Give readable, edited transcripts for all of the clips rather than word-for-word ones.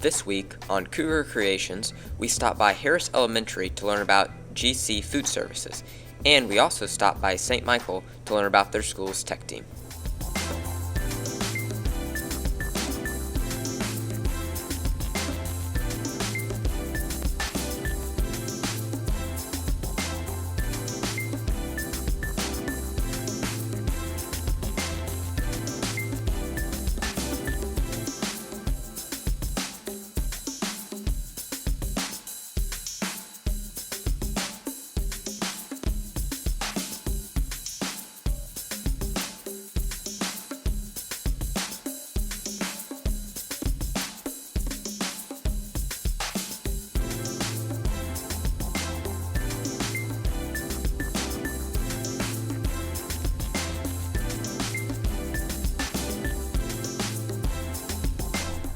This week on Cougar Creations, we stop by Harris Elementary to learn about GC Food Services, and we also stop by St. Michael to learn about their school's tech team.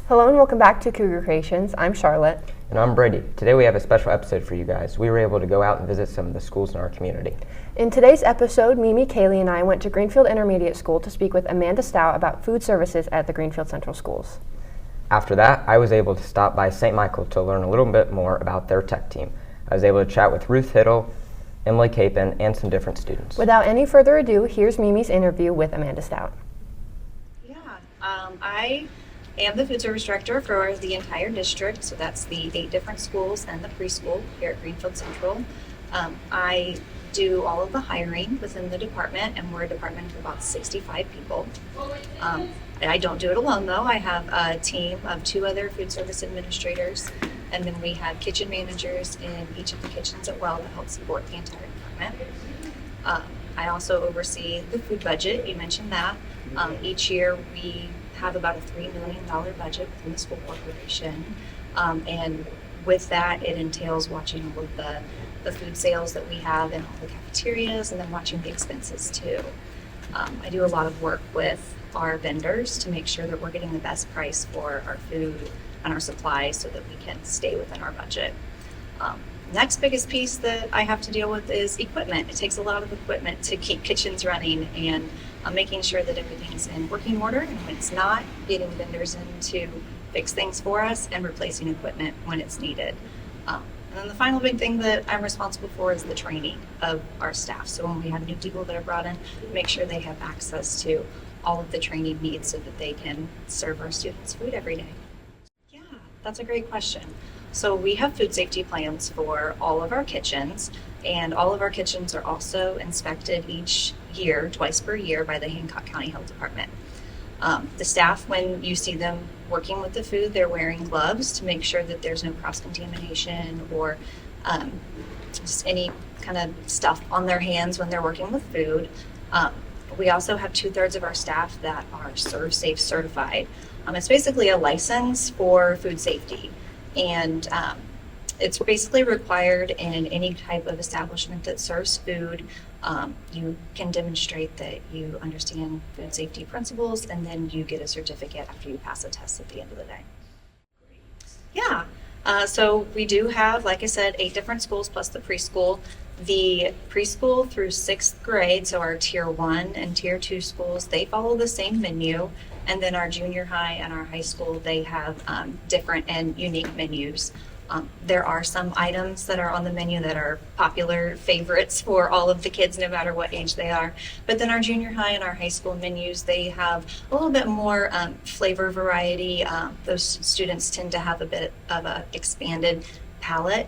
Hello and welcome back to Cougar Creations. I'm Charlotte. And I'm Brady. Today we have a special episode for you guys. We were able to go out and visit some of the schools in our community. In today's episode, Mimi, Kaylee, and I went to Greenfield Intermediate School to speak with Amanda Stout about food services at the Greenfield-Central Schools. After that, I was able to stop by St. Michael to learn a little bit more about their tech team. I was able to chat with Ruth Hiddle, Emily Capon, and some different students. Without any further ado, here's Mimi's interview with Amanda Stout. I am the food service director for the entire district, so that's the 8 different schools and the preschool here at Greenfield Central. I do all of the hiring within the department, and we're a department of about 65 people. And I don't do it alone though. I have a team of 2 other food service administrators, and then we have kitchen managers in each of the kitchens as well to help support the entire department. I also oversee the food budget. You mentioned that. Each year we have about a $3 million budget within the school corporation, and with that it entails watching all of the food sales that we have in all the cafeterias, and then watching the expenses too. I do a lot of work with our vendors to make sure that we're getting the best price for our food and our supplies so that we can stay within our budget. Next biggest piece that I have to deal with is equipment. It takes a lot of equipment to keep kitchens running, and making sure that everything's in working order, and when it's not, getting vendors in to fix things for us and replacing equipment when it's needed. And then the final big thing that I'm responsible for is the training of our staff. So when we have new people that are brought in, make sure they have access to all of the training needs so that they can serve our students food every day. Yeah, that's a great question. So we have food safety plans for all of our kitchens, and all of our kitchens are also inspected each year, twice per year, by the Hancock County Health Department. The staff, when you see them working with the food, they're wearing gloves to make sure that there's no cross-contamination or just any kind of stuff on their hands when they're working with food. We also have 2/3 of our staff that are ServSafe certified. It's basically a license for food safety, and it's basically required in any type of establishment that serves food. You can demonstrate that you understand food safety principles, and then you get a certificate after you pass a test at the end of the day. Yeah, so we do have, like I said, 8 different schools plus the preschool. The preschool through 6th grade, so our tier 1 and tier 2 schools, they follow the same menu. And then our junior high and our high school, they have different and unique menus. There are some items that are on the menu that are popular favorites for all of the kids, no matter what age they are. But then our junior high and our high school menus, they have a little bit more flavor variety. Those students tend to have a bit of an expanded palate.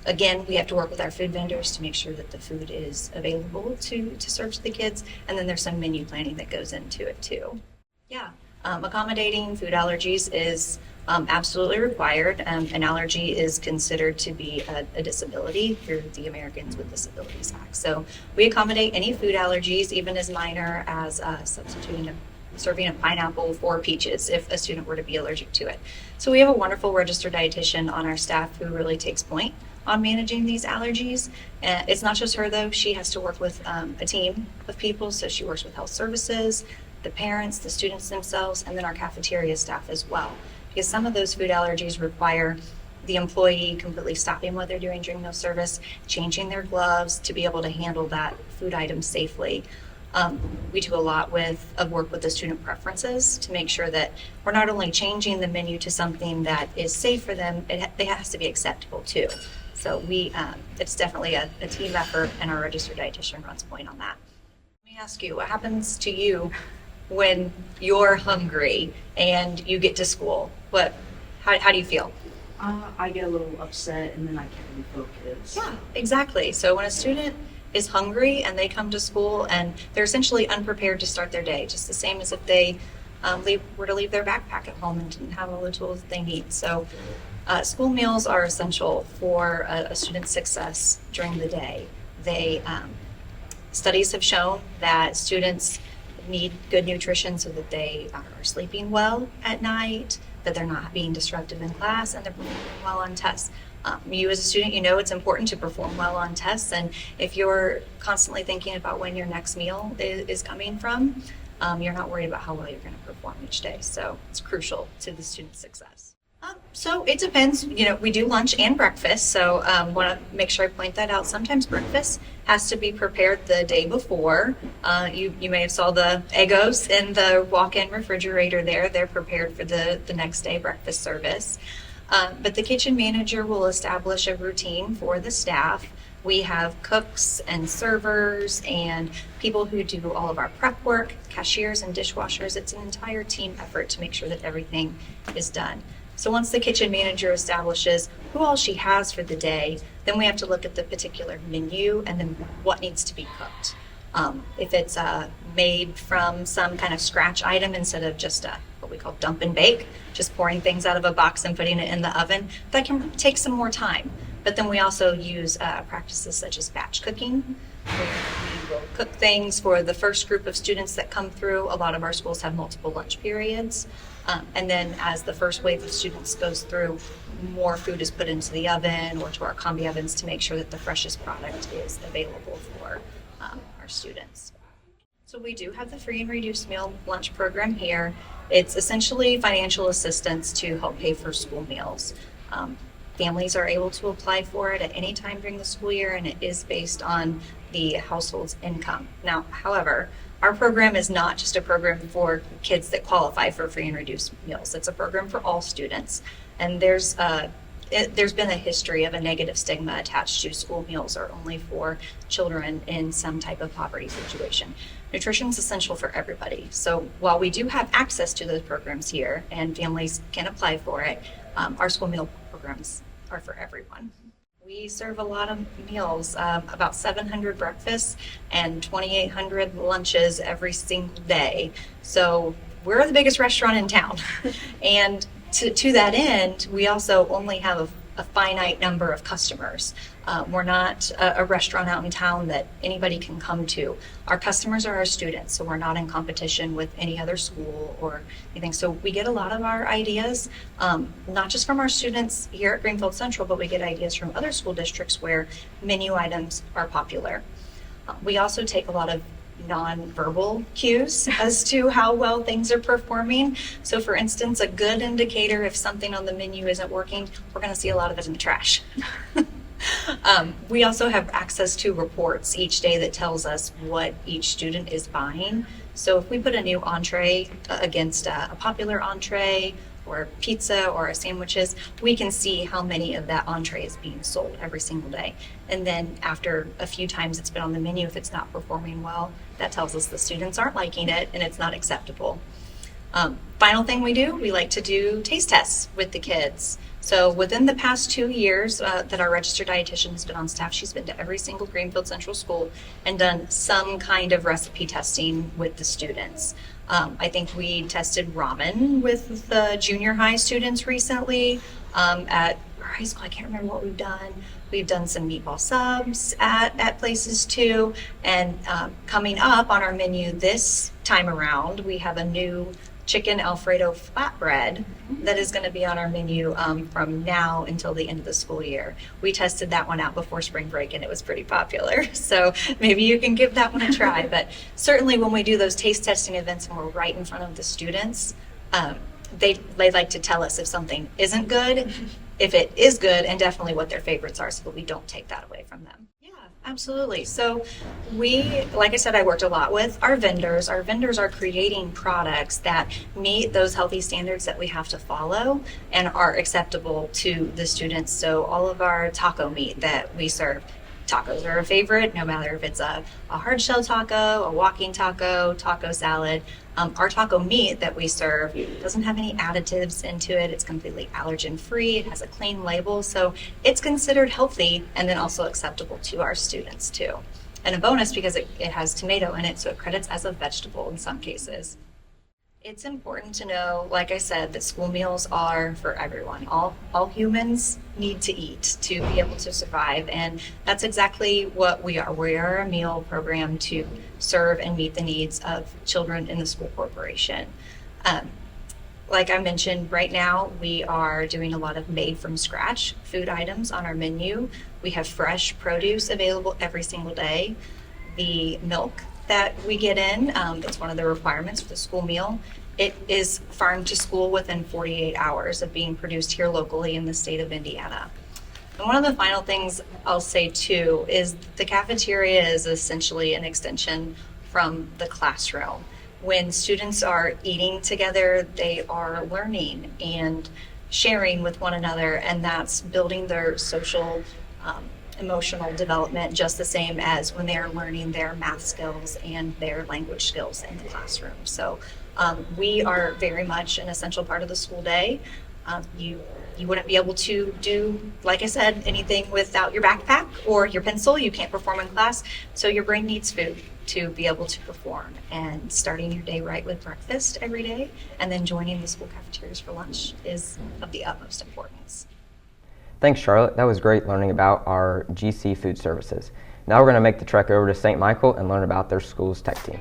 Again, we have to work with our food vendors to make sure that the food is available to serve to the kids. And then there's some menu planning that goes into it too. Yeah, accommodating food allergies is absolutely required. An allergy is considered to be a disability through the Americans with Disabilities Act. So we accommodate any food allergies, even as minor as serving a pineapple for peaches if a student were to be allergic to it. So we have a wonderful registered dietitian on our staff who really takes point on managing these allergies. It's not just her though, she has to work with a team of people. So she works with health services, the parents, the students themselves, and then our cafeteria staff as well. Because some of those food allergies require the employee completely stopping what they're doing during meal service, changing their gloves to be able to handle that food item safely. We do a lot of work with the student preferences to make sure that we're not only changing the menu to something that is safe for them, it has to be acceptable too. So it's definitely a team effort, and our registered dietitian runs point on that. Let me ask you, what happens to you when you're hungry and you get to school? How do you feel? I get a little upset and then I can't really focus. Yeah, exactly. So when a student is hungry and they come to school and they're essentially unprepared to start their day, just the same as if they were to leave their backpack at home and didn't have all the tools that they need. So school meals are essential for a student's success during the day. Studies have shown that students need good nutrition so that they are sleeping well at night, that they're not being disruptive in class, and they're performing well on tests. You as a student, you know it's important to perform well on tests, and if you're constantly thinking about when your next meal is coming from, you're not worried about how well you're going to perform each day. So it's crucial to the student's success. So it depends. We do lunch and breakfast, so want to make sure I point that out. Sometimes breakfast has to be prepared the day before. You may have saw the Eggos in the walk-in refrigerator there. They're prepared for the next day breakfast service. But the kitchen manager will establish a routine for the staff. We have cooks and servers and people who do all of our prep work, cashiers and dishwashers. It's an entire team effort to make sure that everything is done. So once the kitchen manager establishes who all she has for the day, then we have to look at the particular menu and then what needs to be cooked. If it's made from some kind of scratch item instead of just what we call dump and bake, just pouring things out of a box and putting it in the oven, that can take some more time. But then we also use practices such as batch cooking, where we will cook things for the first group of students that come through. A lot of our schools have multiple lunch periods. And then as the first wave of students goes through, more food is put into the oven or to our combi ovens to make sure that the freshest product is available for our students. So we do have the free and reduced meal lunch program here. It's essentially financial assistance to help pay for school meals. Families are able to apply for it at any time during the school year, and it is based on the household's income. Now, however, our program is not just a program for kids that qualify for free and reduced meals. It's a program for all students, and there's been a history of a negative stigma attached to school meals are only for children in some type of poverty situation. Nutrition is essential for everybody. So while we do have access to those programs here and families can apply for it, our school meal programs are for everyone. We serve a lot of meals, about 700 breakfasts and 2,800 lunches every single day. So we're the biggest restaurant in town. And to that end, we also only have a finite number of customers. We're not a restaurant out in town that anybody can come to. Our customers are our students, so we're not in competition with any other school or anything. So we get a lot of our ideas, not just from our students here at Greenfield-Central, but we get ideas from other school districts where menu items are popular. We also take a lot of non-verbal cues as to how well things are performing. So for instance, a good indicator if something on the menu isn't working, we're going to see a lot of it in the trash. We also have access to reports each day that tells us what each student is buying. So if we put a new entree against a popular entree or pizza or sandwiches, we can see how many of that entree is being sold every single day. And then after a few times it's been on the menu, if it's not performing well, that tells us the students aren't liking it and it's not acceptable. Final thing we do, we like to do taste tests with the kids. So within the past 2 years that our registered dietitian has been on staff, she's been to every single Greenfield-Central school and done some kind of recipe testing with the students. I think we tested ramen with the junior high students recently. At our high school, I can't remember what we've done. We've done some meatball subs at places too. And coming up on our menu this time around, we have a new chicken Alfredo flatbread that is going to be on our menu from now until the end of the school year. We tested that one out before spring break and it was pretty popular. So maybe you can give that one a try. But certainly when we do those taste testing events and we're right in front of the students, they like to tell us if something isn't good, if it is good, and definitely what their favorites are so that we don't take that away from them. Yeah, Absolutely. So like I said, I worked a lot with our vendors. Our vendors are creating products that meet those healthy standards that we have to follow and are acceptable to the students. So all of our taco meat that we serve, tacos are a favorite, no matter if it's a hard shell taco, a walking taco, taco salad. Our taco meat that we serve doesn't have any additives into it. It's completely allergen free. It has a clean label. So it's considered healthy and then also acceptable to our students too. And a bonus because it has tomato in it, so it credits as a vegetable in some cases. It's important to know, like I said, that school meals are for everyone. All humans need to eat to be able to survive, and that's exactly what we are. We are a meal program to serve and meet the needs of children in the school corporation. Like I mentioned, right now we are doing a lot of made from scratch food items on our menu. We have fresh produce available every single day. The milk that we get in, it's one of the requirements for the school meal. It is farmed to school within 48 hours of being produced here locally in the state of Indiana. And one of the final things I'll say too is the cafeteria is essentially an extension from the classroom. When students are eating together, they are learning and sharing with one another, and that's building their social emotional development just the same as when they're learning their math skills and their language skills in the classroom. So we are very much an essential part of the school day. You wouldn't be able to do, like I said, anything without your backpack or your pencil. You can't perform in class, so your brain needs food to be able to perform. And starting your day right with breakfast every day and then joining the school cafeterias for lunch is of the utmost importance. Thanks, Charlotte. That was great learning about our GC Food Services. Now we're going to make the trek over to St. Michael and learn about their school's tech team.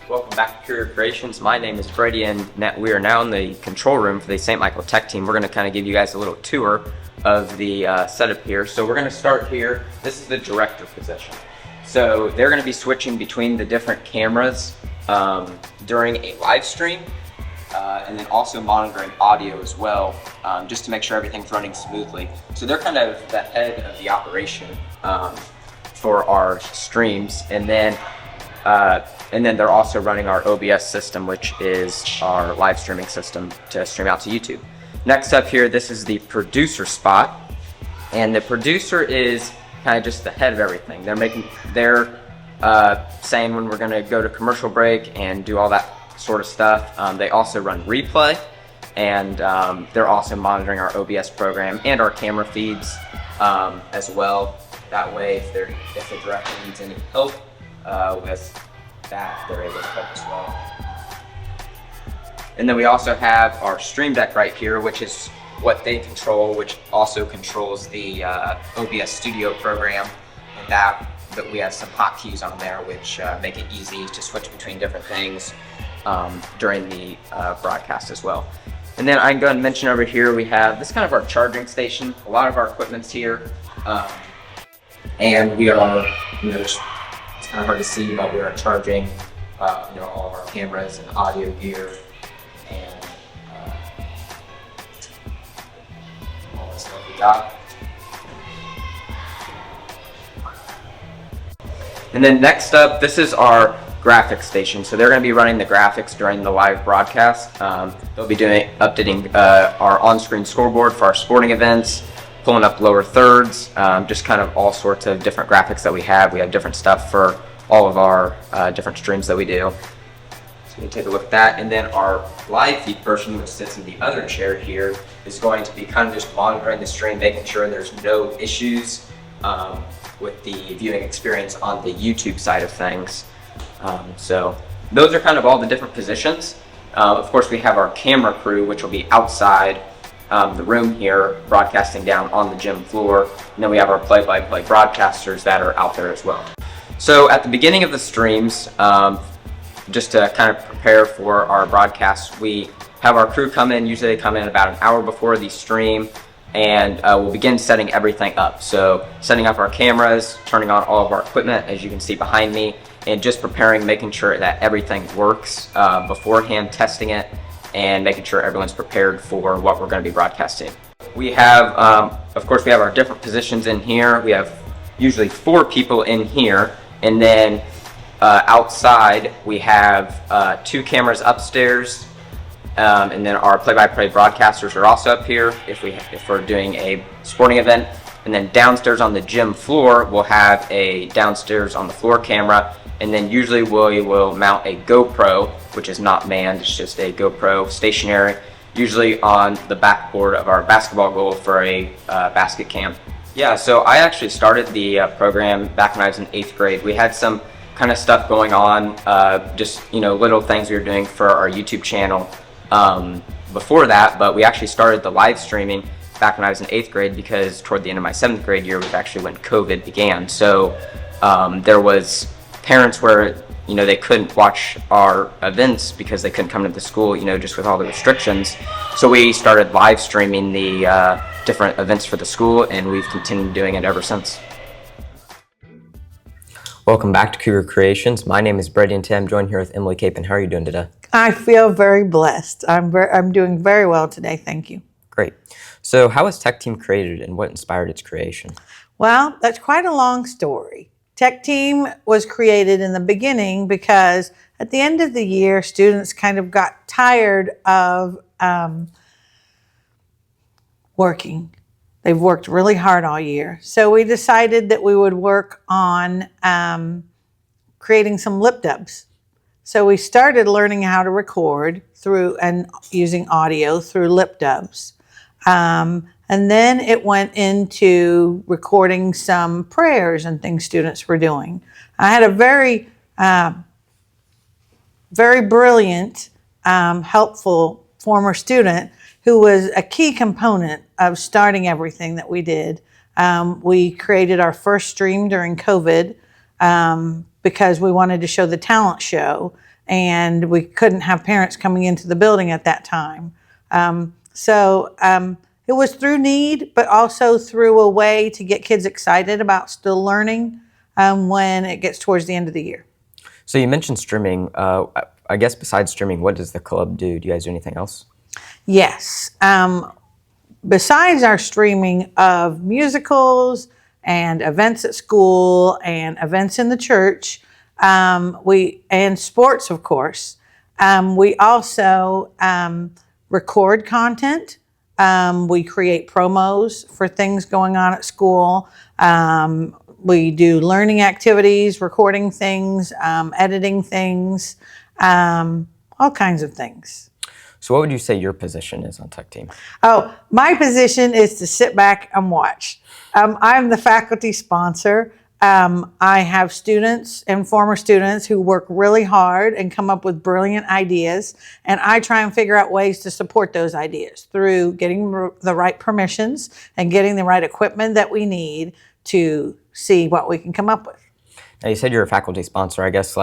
Welcome back to Cougar Creations. My name is Freddie, and we are now in the control room for the St. Michael Tech Team. We're going to kind of give you guys a little tour of the setup here. So we're going to start here. This is the director position. So they're going to be switching between the different cameras during a live stream, and then also monitoring audio as well, just to make sure everything's running smoothly. So they're kind of the head of the operation for our streams, and then they're also running our OBS system, which is our live streaming system to stream out to YouTube. Next up here, this is the producer spot, and the producer is kind of just the head of everything. They're saying when we're going to go to commercial break and do all that sort of stuff. They also run replay, and they're also monitoring our OBS program and our camera feeds as well. That way, if the director needs any help with that, they're able to help as well. And then we also have our stream deck right here, which is what they control, which also controls the OBS studio program, and that we have some hotkeys on there which make it easy to switch between different things during the broadcast as well. And then I can go and mention over here we have this kind of our charging station. A lot of our equipment's here, and we are, it's kind of hard to see, but we are charging all of our cameras and audio gear and all the stuff we got. And then next up, this is our graphics station. So they're going to be running the graphics during the live broadcast. They'll be updating our on-screen scoreboard for our sporting events, pulling up lower thirds, just kind of all sorts of different graphics that we have. We have different stuff for all of our different streams that we do. So you take a look at that. And then our live feed person, which sits in the other chair here, is going to be kind of just monitoring the stream, making sure there's no issues with the viewing experience on the YouTube side of things. So those are kind of all the different positions. Of course, we have our camera crew, which will be outside the room here, broadcasting down on the gym floor. And then we have our play-by-play broadcasters that are out there as well. So at the beginning of the streams, just to kind of prepare for our broadcasts, we have our crew come in. Usually they come in about an hour before the stream. and we'll begin setting everything up. So setting up our cameras, turning on all of our equipment, as you can see behind me, and just preparing, making sure that everything works beforehand, testing it, and making sure everyone's prepared for what we're going to be broadcasting. We have, of course, we have our different positions in here. We have usually 4 people in here, and then outside we have 2 cameras upstairs, and then our play-by-play broadcasters are also up here if we're doing a sporting event. And then downstairs on the gym floor, we'll have a downstairs on the floor camera, and then usually we will mount a GoPro, which is not manned, it's just a GoPro stationary, usually on the backboard of our basketball goal for a basket cam. Yeah, so I actually started the program back when I was in 8th grade. We had some kind of stuff going on, just little things we were doing for our YouTube channel before that, but we actually started the live streaming back when I was in 8th grade because toward the end of my 7th grade year was actually when COVID began. So there was parents where they couldn't watch our events because they couldn't come to the school, just with all the restrictions. So we started live streaming the different events for the school, and we've continued doing it ever since. Welcome back to Cougar Creations. My name is Brady, and today I'm joined here with Emily Capon. How are you doing today? I feel very blessed. I'm doing very well today, thank you. Great. So how was Tech Team created, and what inspired its creation? Well, that's quite a long story. Tech Team was created in the beginning because at the end of the year, students kind of got tired of working. They've worked really hard all year. So we decided that we would work on creating some lip dubs. So we started learning how to record through and using audio through lip dubs. And then it went into recording some prayers and things students were doing. I had a very, very brilliant, helpful former student who was a key component of starting everything that we did. We created our first stream during COVID because we wanted to show the talent show, and we couldn't have parents coming into the building at that time. It was through need, but also through a way to get kids excited about still learning when it gets towards the end of the year. So you mentioned streaming. I guess besides streaming, what does the club do? Do you guys do anything else? Yes. Besides our streaming of musicals and events at school and events in the church, and sports, of course, we also record content. We create promos for things going on at school. We do learning activities, recording things, editing things, all kinds of things. So what would you say your position is on Tech Team? Oh, my position is to sit back and watch. I'm the faculty sponsor. I have students and former students who work really hard and come up with brilliant ideas, and I try and figure out ways to support those ideas through getting the right permissions and getting the right equipment that we need to see what we can come up with. Now you said you're a faculty sponsor. I guess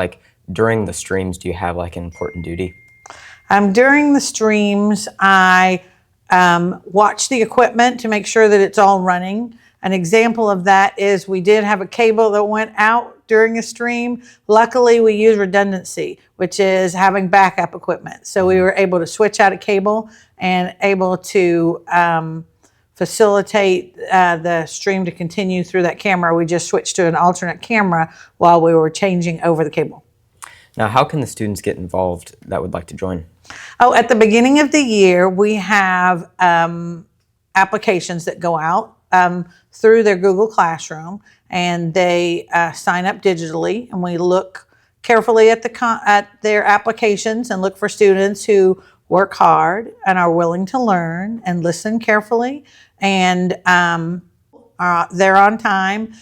during the streams, do you have an important duty? During the streams, I watch the equipment to make sure that it's all running. An example of that is we did have a cable that went out during a stream. Luckily, we use redundancy, which is having backup equipment. So we were able to switch out a cable and able to facilitate the stream to continue through that camera. We just switched to an alternate camera while we were changing over the cable. Now, how can the students get involved that would like to join? Oh, at the beginning of the year, we have applications that go out through their Google Classroom, and they sign up digitally, and we look carefully at their applications and look for students who work hard and are willing to learn and listen carefully, and they're on time.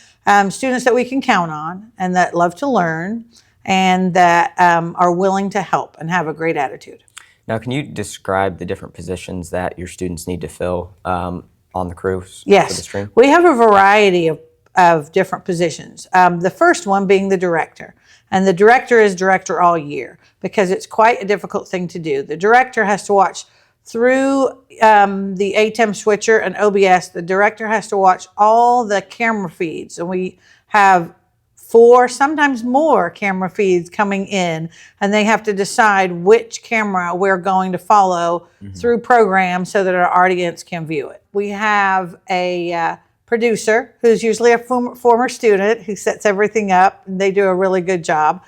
Students that we can count on and that love to learn and that are willing to help and have a great attitude. Now, can you describe the different positions that your students need to fill on the crew for the Yes, stream? we have a variety of different positions. The first one being the director. And the director is director all year because it's quite a difficult thing to do. The director has to watch through the ATEM switcher and OBS, the director has to watch all the camera feeds. And we have 4, sometimes more camera feeds coming in, and they have to decide which camera we're going to follow through programs so that our audience can view it. We have a producer who's usually a former student who sets everything up, and they do a really good job.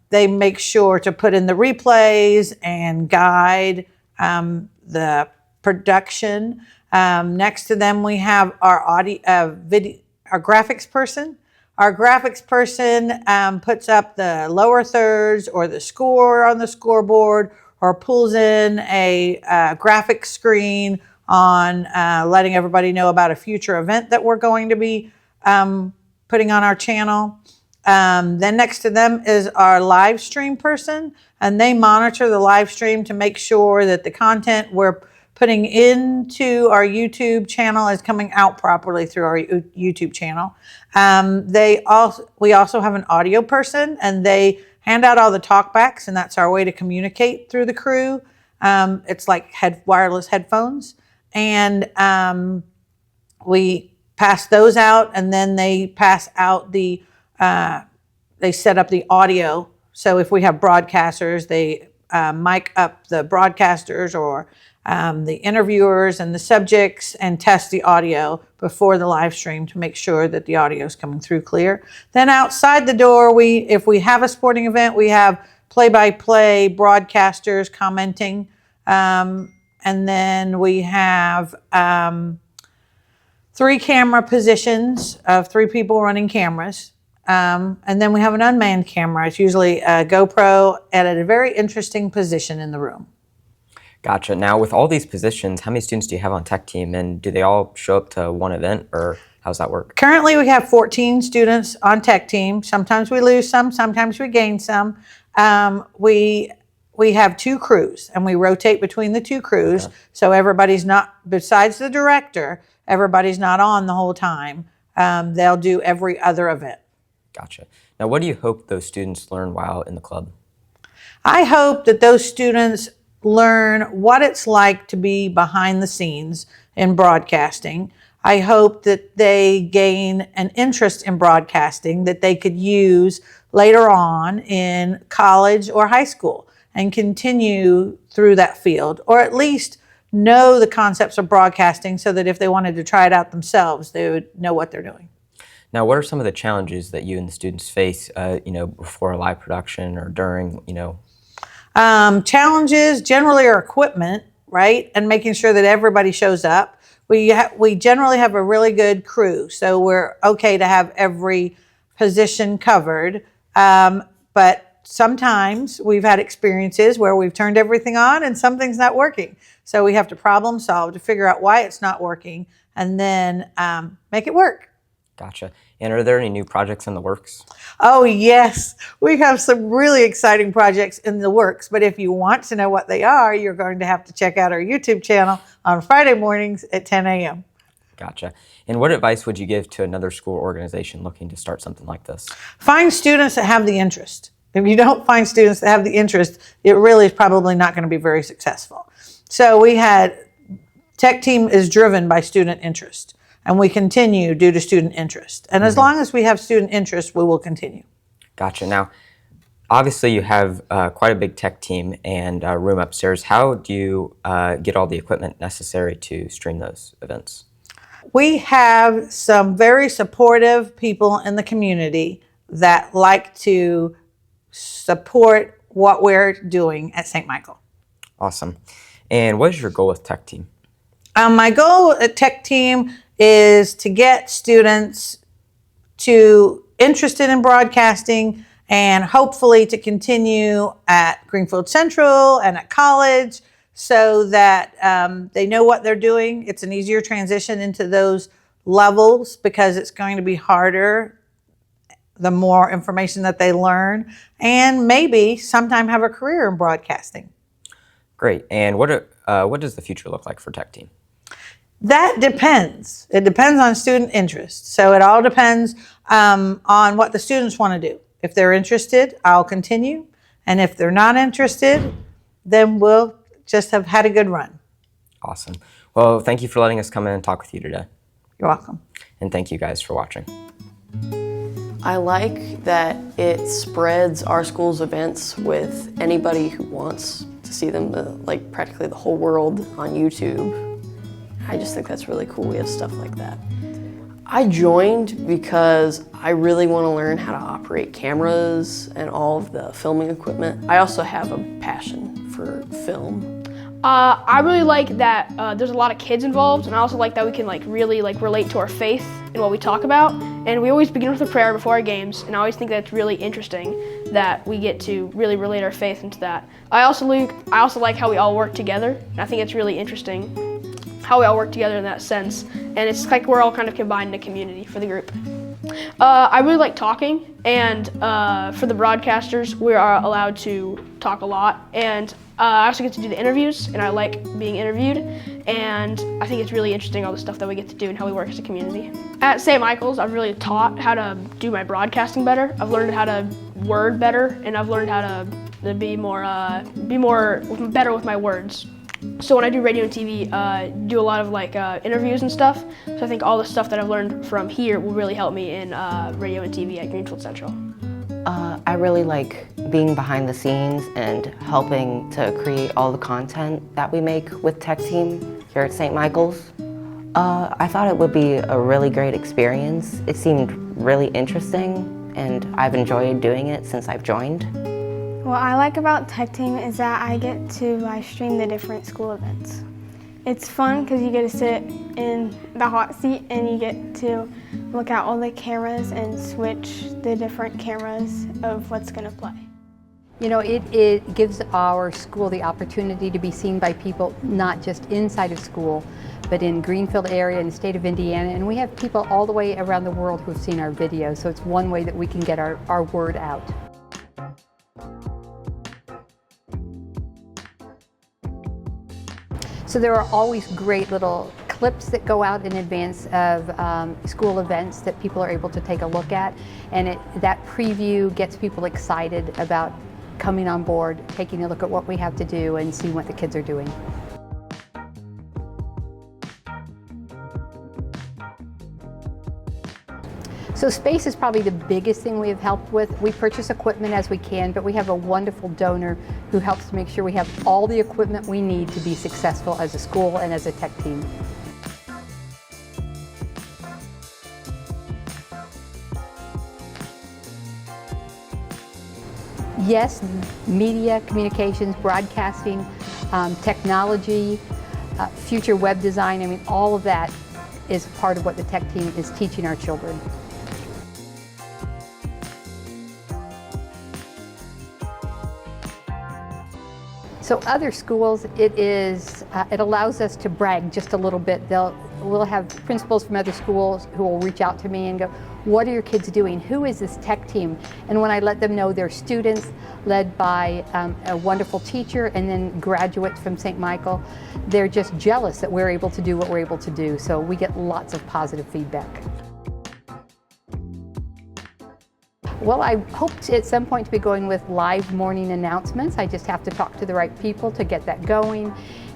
They make sure to put in the replays and guide the production. Next to them, we have our our graphics person. Our graphics person puts up the lower thirds or the score on the scoreboard, or pulls in a graphic screen on letting everybody know about a future event that we're going to be putting on our channel. Then next to them is our live stream person, and they monitor the live stream to make sure that the content we're putting into our YouTube channel is coming out properly through our YouTube channel. We also have an audio person, and they hand out all the talkbacks, and that's our way to communicate through the crew. It's like wireless headphones, and we pass those out, and then they pass out they set up the audio. So if we have broadcasters, they mic up the broadcasters or the interviewers and the subjects, and test the audio before the live stream to make sure that the audio is coming through clear. Then outside the door, if we have a sporting event, we have play-by-play broadcasters commenting, and then we have 3 camera positions of 3 people running cameras. And then we have an unmanned camera. It's usually a GoPro at a very interesting position in the room. Gotcha. Now, with all these positions, how many students do you have on tech team, and do they all show up to one event, or how's that work? Currently, we have 14 students on tech team. Sometimes we lose some, sometimes we gain some. We have 2 crews, and we rotate between the 2 crews. Okay. So everybody's not, besides the director, everybody's not on the whole time. They'll do every other event. Gotcha. Now, what do you hope those students learn while in the club? I hope that those students learn what it's like to be behind the scenes in broadcasting. I hope that they gain an interest in broadcasting that they could use later on in college or high school and continue through that field, or at least know the concepts of broadcasting so that if they wanted to try it out themselves, they would know what they're doing. Now, what are some of the challenges that you and the students face, before a live production or during, Challenges generally are equipment, right? And making sure that everybody shows up. We generally have a really good crew, so we're okay to have every position covered. But sometimes we've had experiences where we've turned everything on and something's not working. So we have to problem solve to figure out why it's not working, and then make it work. Gotcha. And are there any new projects in the works? Oh, yes. We have some really exciting projects in the works, but if you want to know what they are, you're going to have to check out our YouTube channel on Friday mornings at 10 a.m. Gotcha. And what advice would you give to another school organization looking to start something like this? Find students that have the interest. If you don't find students that have the interest, it really is probably not going to be very successful. So tech team is driven by student interest. And we continue due to student interest. And as long as we have student interest, we will continue. Gotcha. Now, obviously you have quite a big tech team and a room upstairs. How do you get all the equipment necessary to stream those events? We have some very supportive people in the community that like to support what we're doing at St. Michael. Awesome. And what is your goal with tech team? My goal at tech team is to get students interested in broadcasting, and hopefully to continue at Greenfield-Central and at college so that they know what they're doing. It's an easier transition into those levels because it's going to be harder the more information that they learn, and maybe sometime have a career in broadcasting. Great. And what does the future look like for tech team? That depends. It depends on student interest. So it all depends on what the students want to do. If they're interested, I'll continue. And if they're not interested, then we'll just have had a good run. Awesome. Well, thank you for letting us come in and talk with you today. You're welcome. And thank you guys for watching. I like that it spreads our school's events with anybody who wants to see them, like practically the whole world on YouTube. I just think that's really cool. We have stuff like that. I joined because I really want to learn how to operate cameras and all of the filming equipment. I also have a passion for film. I really like that there's a lot of kids involved, and I also like that we can really relate to our faith and what we talk about. And we always begin with a prayer before our games, and I always think that's really interesting that we get to really relate our faith into that. I also like how we all work together, and I think it's really interesting how we all work together in that sense. And it's like we're all kind of combined in a community for the group. I really like talking, and for the broadcasters, we are allowed to talk a lot. And I also get to do the interviews, and I like being interviewed. And I think it's really interesting all the stuff that we get to do and how we work as a community. At St. Michael's, I've really taught how to do my broadcasting better. I've learned how to word better, and I've learned how to be better with my words. So when I do radio and TV, do a lot of interviews and stuff. So I think all the stuff that I've learned from here will really help me in radio and TV at Greenfield-Central. I really like being behind the scenes and helping to create all the content that we make with Tech Team here at St. Michael's. I thought it would be a really great experience. It seemed really interesting, and I've enjoyed doing it since I've joined. What I like about Tech Team is that I get to live stream the different school events. It's fun because you get to sit in the hot seat and you get to look at all the cameras and switch the different cameras of what's going to play. You know, it gives our school the opportunity to be seen by people not just inside of school, but in Greenfield area and the state of Indiana. And we have people all the way around the world who've seen our videos, so it's one way that we can get our word out. So there are always great little clips that go out in advance of school events that people are able to take a look at, and that preview gets people excited about coming on board, taking a look at what we have to do and seeing what the kids are doing. So space is probably the biggest thing we have helped with. We purchase equipment as we can, but we have a wonderful donor who helps to make sure we have all the equipment we need to be successful as a school and as a tech team. Yes, media, communications, broadcasting, technology, future web design, I mean, all of that is part of what the tech team is teaching our children. So other schools, it allows us to brag just a little bit. We'll have principals from other schools who will reach out to me and go, what are your kids doing? Who is this tech team? And when I let them know they're students led by a wonderful teacher and then graduates from St. Michael, they're just jealous that we're able to do what we're able to do. So we get lots of positive feedback. Well, I hope at some point to be going with live morning announcements. I just have to talk to the right people to get that going,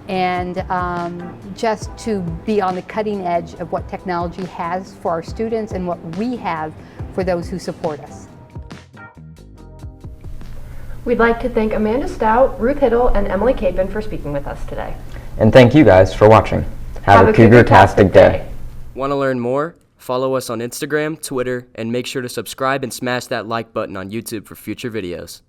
and just to be on the cutting edge of what technology has for our students and what we have for those who support us. We'd like to thank Amanda Stout, Ruth Hiddle, and Emily Capon for speaking with us today. And thank you guys for watching. Have a Cougar-tastic day. Want to learn more? Follow us on Instagram, Twitter, and make sure to subscribe and smash that like button on YouTube for future videos.